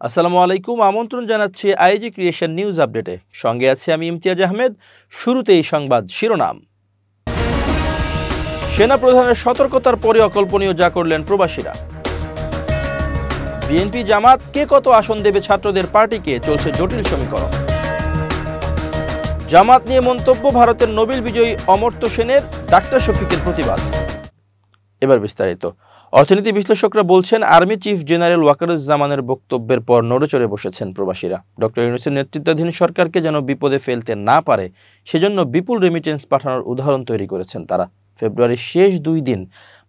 আসসালামু আলাইকুম। আমন্ত্রণ জানাচ্ছি আইজি ক্রিয়েশন নিউজ আপডেটে। সঙ্গে আছি আমি ইমতিয়াজ আহমেদ। শুরুতেই সংবাদ শিরোনাম। সেনা প্রধানের সতর্কতার পরে অকল্পনীয় যা করলেন প্রবাসীরা। বিএনপি জামাত কে কত আসন দেবে ছাত্রদের পার্টিকে, চলছে জটিল সমীকরণ। জামাত নিয়ে মন্তব্য ভারতের নোবেল বিজয়ী অমর্ত্য সেনের, ডাক্তার শফিকের প্রতিবাদ। এবার বিস্তারিত। অর্থনীতি বিশ্লেষকরা বলছেন, আর্মি চিফ জেনারেল ওয়াকারুজ্জামানের বক্তব্যের পর নড়েচড়ে বসেছেন প্রবাসীরা। ডক্টর ইউনূসের নেতৃত্বাধীন সরকারকে যেন বিপদে ফেলতে না পারে সেজন্য বিপুল রেমিটেন্স পাঠানোর উদাহরণ তৈরি করেছেন তারা। ফেব্রুয়ারির শেষ 2 দিন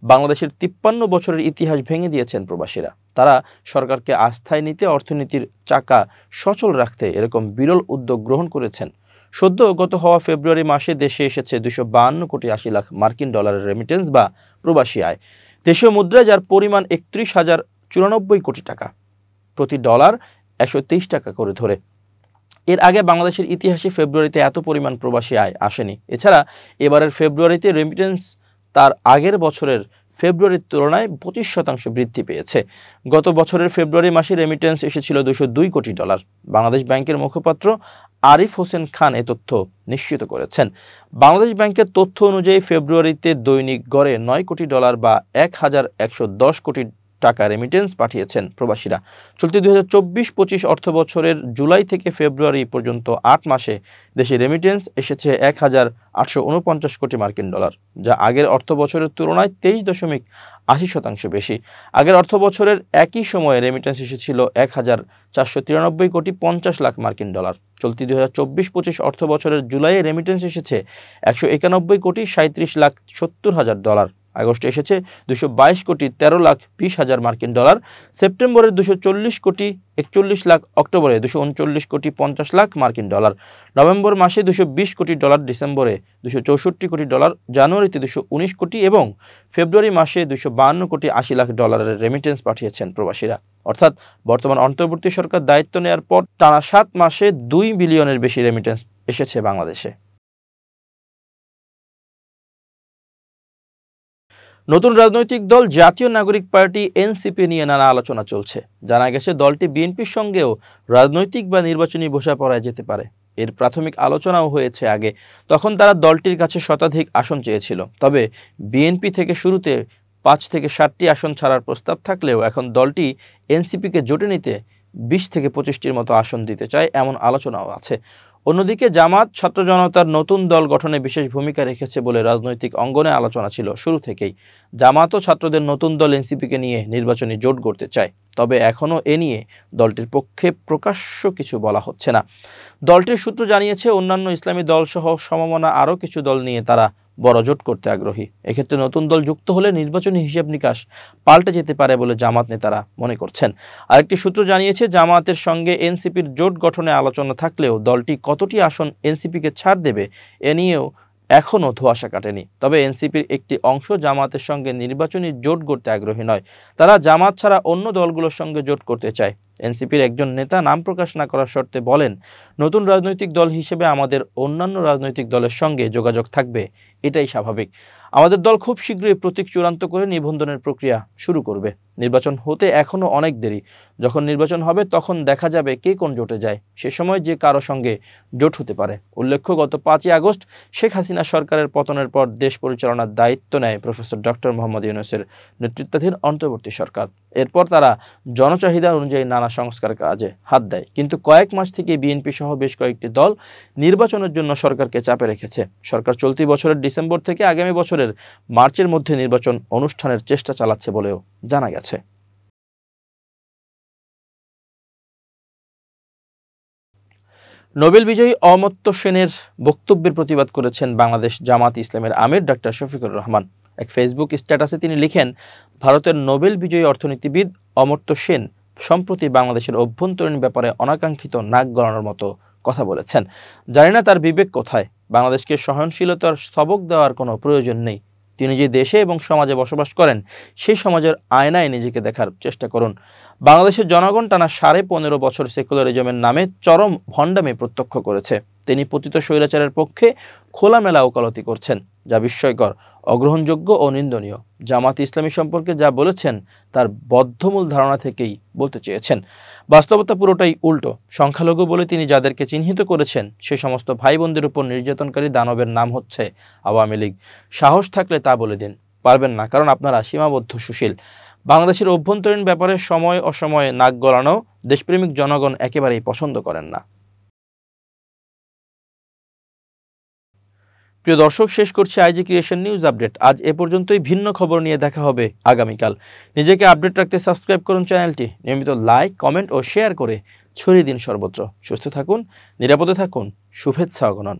বাংলাদেশের 53 বছরের ইতিহাস ভেঙে দিয়েছেন প্রবাসীরা। তারা সরকারকে আস্থায় নিতে, অর্থনীতির চাকা সচল রাখতে এরকম বিরল উদ্যোগ গ্রহণ করেছেন। সদ্য গত হওয়া ফেব্রুয়ারি মাসে দেশে এসেছে 252 কোটি 80 লাখ মার্কিন ডলারের রেমিটেন্স বা প্রবাসী আয়। দেশীয় মুদ্রায় যার পরিমাণ 31,094 কোটি টাকা, প্রতি ডলার 123 টাকা করে ধরে। এর আগে বাংলাদেশের ইতিহাসে ফেব্রুয়ারিতে এত পরিমাণ প্রবাসী আয় আসেনি। এছাড়া এবারের ফেব্রুয়ারিতে রেমিটেন্স তার আগের বছরের ফেব্রুয়ারির তুলনায় 25% বৃদ্ধি পেয়েছে। গত বছরের ফেব্রুয়ারি মাসে রেমিটেন্স এসেছিল 202 কোটি ডলার। বাংলাদেশ ব্যাংকের মুখপাত্র আরিফ হোসেন খান এ তথ্য নিশ্চিত করেছেন। বাংলাদেশ ব্যাংকের তথ্য অনুযায়ী ফেব্রুয়ারিতে দৈনিক গড়ে 9 কোটি ডলার বা 1110 কোটি টাকা রেমিটেন্স পাঠিয়েছেন প্রবাসীরা। চলতি 2024-25 অর্থ বছরের জুলাই থেকে ফেব্রুয়ারি পর্যন্ত 8 মাসে দেশে রেমিটেন্স এসেছে 1849 কোটি মার্কিন ডলার, যা আগের অর্থ বছরের তুলনায় 23.80% বেশি। আগের অর্থ বছরের একই সময়ে রেমিটেন্স এসেছিল 1493 কোটি 50 লাখ মার্কিন ডলার। চলতি 2024-25 অর্থ বছরের জুলাইয়ে রেমিটেন্স এসেছে 191 কোটি 37 লাখ 70 হাজার ডলার। আগস্টে এসেছে 222 কোটি 13 লাখ 20 হাজার মার্কিন ডলার। সেপ্টেম্বরে 240 কোটি 41 লাখ, অক্টোবরে 239 কোটি 50 লাখ মার্কিন ডলার, নভেম্বর মাসে 220 কোটি ডলার, ডিসেম্বরে 264 কোটি ডলার, জানুয়ারিতে 219 কোটি এবং ফেব্রুয়ারি মাসে 252 কোটি 80 লাখ ডলারের রেমিটেন্স পাঠিয়েছেন প্রবাসীরা। অর্থাৎ বর্তমান অন্তর্বর্তী সরকার দায়িত্ব নেওয়ার পর টানা 7 মাসে 2 বিলিয়নের বেশি রেমিটেন্স এসেছে বাংলাদেশে। নতুন রাজনৈতিক দল জাতীয় নাগরিক পার্টি এনসিপি নিয়ে নানা আলোচনা চলছে। জানা গেছে দলটি বিএনপির সঙ্গেও রাজনৈতিক বা নির্বাচনী বোঝাপড়ায় যেতে পারে। এর প্রাথমিক আলোচনাও হয়েছে আগে। তখন তারা দলটির কাছে শতাধিক আসন চেয়েছিল। তবে বিএনপি থেকে শুরুতে 5 থেকে 7টি আসন ছাড়ার প্রস্তাব থাকলেও এখন দলটি এনসিপিকে জোটে নিতে 20 থেকে 25টির মতো আসন দিতে চায়, এমন আলোচনাও আছে। অন্যদিকে জামাত ছাত্র জনতার নতুন দল গঠনে বিশেষ ভূমিকা রেখেছে বলে রাজনৈতিক অঙ্গনে আলোচনা ছিল শুরু থেকেই। জামাতও ছাত্রদের নতুন দল এনসিপিকে নিয়ে নির্বাচনী জোট গড়তে চায়। তবে এখনও এ নিয়ে দলটির পক্ষে প্রকাশ্য কিছু বলা হচ্ছে না। দলটির সূত্র জানিয়েছে, অন্যান্য ইসলামী দলসহ সমমনা আরও কিছু দল নিয়ে তারা বড় জোট করতে আগ্রহী। এক্ষেত্রে নতুন দল যুক্ত হলে নির্বাচনী হিসাব নিকাশ পাল্টে যেতে পারে বলে জামাত নেতারা মনে করছেন। আরেকটি সূত্র জানিয়েছে, জামাতের সঙ্গে এনসিপির জোট গঠনে আলোচনা থাকলেও দলটি কতটি আসন এনসিপিকে ছাড় দেবে এ নিয়েও এখনও ধোঁয়াশা কাটেনি। তবে এনসিপির একটি অংশ জামাতের সঙ্গে নির্বাচনী জোট গড়তে আগ্রহী নয়। তারা জামাত ছাড়া অন্য দলগুলোর সঙ্গে জোট করতে চায়। এনসিপির একজন নেতা নাম প্রকাশ না করার শর্তে বলেন, নতুন রাজনৈতিক দল হিসেবে আমাদের অন্যান্য রাজনৈতিক দলের সঙ্গে যোগাযোগ থাকবে, এটাই স্বাভাবিক। আমাদের দল খুব শীঘ্রই প্রতীক চূড়ান্ত করে নিবন্ধনের প্রক্রিয়া শুরু করবে। নির্বাচন হতে এখনও অনেক দেরি। যখন নির্বাচন হবে তখন দেখা যাবে কে কোন জোটে যায়। সে সময় যে কারো সঙ্গে জোট হতে পারে। উল্লেখ্য, গত 5ই আগস্ট শেখ হাসিনা সরকারের পতনের পর দেশ পরিচালনার দায়িত্ব নেয় প্রফেসর ডক্টর মোহাম্মদ ইউনূসের নেতৃত্বাধীন অন্তর্বর্তী সরকার। এরপর তারা জনচাহিদা অনুযায়ী নানা সংস্কার কাজে হাত দেয়। কিন্তু কয়েক মাস থেকে বিএনপি সহ বেশ কয়েকটি দল নির্বাচনের জন্য সরকারকে চাপে রেখেছে। সরকার চলতি বছরের ডিসেম্বর থেকে আগামী বছরের মার্চের মধ্যে নির্বাচন অনুষ্ঠানের চেষ্টা চালাচ্ছে বলেও জানা গেছে। নোবেল বিজয়ী অমর্ত্য সেনের বক্তব্যের প্রতিবাদ করেছেন বাংলাদেশ জামাত ইসলামের আমির ডাক্তার শফিকুর রহমান। এক ফেসবুক স্ট্যাটাসে তিনি লিখেন, ভারতের নোবেল বিজয়ী অর্থনীতিবিদ অমর্ত্য সেন সম্প্রতি বাংলাদেশের অভ্যন্তরীণ ব্যাপারে অনাকাঙ্ক্ষিত নাক গলানোর মতো কথা বলেছেন। জানি না তার বিবেক কোথায়। বাংলাদেশকে সহনশীলতার সবক দেওয়ার কোনো প্রয়োজন নেই। তিনি যে দেশে এবং সমাজে বসবাস করেন সেই সমাজের আয়নায় নিজেকে দেখার চেষ্টা করুন। বাংলাদেশের জনগণ টানা 15.5 বছর সেকুলারিজমের নামে চরম ভণ্ডামি প্রত্যক্ষ করেছে। তিনি পতিত স্বৈরাচারের পক্ষে খোলামেলা ওকালতি করছেন, যা বিস্ময়কর। অগ্রহণযোগ্য ও নিন্দনীয়। জামাত ইসলামী সম্পর্কে যা বলেছেন তার বদ্ধমূল ধারণা থেকেই বলতে চেয়েছেন। বাস্তবতা পুরোটাই উল্টো। সংখ্যালঘু বলে তিনি যাদেরকে চিহ্নিত করেছেন সে সমস্ত ভাই বোনদের উপর নির্যাতনকারী দানবের নাম হচ্ছে আওয়ামী লীগ। সাহস থাকলে তা বলে দিন। পারবেন না, কারণ আপনারা সীমাবদ্ধ সুশীল। বাংলাদেশের অভ্যন্তরীণ ব্যাপারে সময় অসময়ে নাক গলানো দেশপ্রেমিক জনগণ একেবারেই পছন্দ করেন না। প্রিয় দর্শক, শেষ করছি আইজি ক্রিয়েশন নিউজ আপডেট। আজ এ পর্যন্তই। ভিন্ন খবর নিয়ে দেখা হবে আগামীকাল। নিজেকে আপডেট রাখতে সাবস্ক্রাইব করুন চ্যানেলটি। নিয়মিত লাইক, কমেন্ট ও শেয়ার করে ছড়িয়ে দিন সর্বত্র। সুস্থ থাকুন, নিরাপদে থাকুন, শুভেচ্ছা অগণন।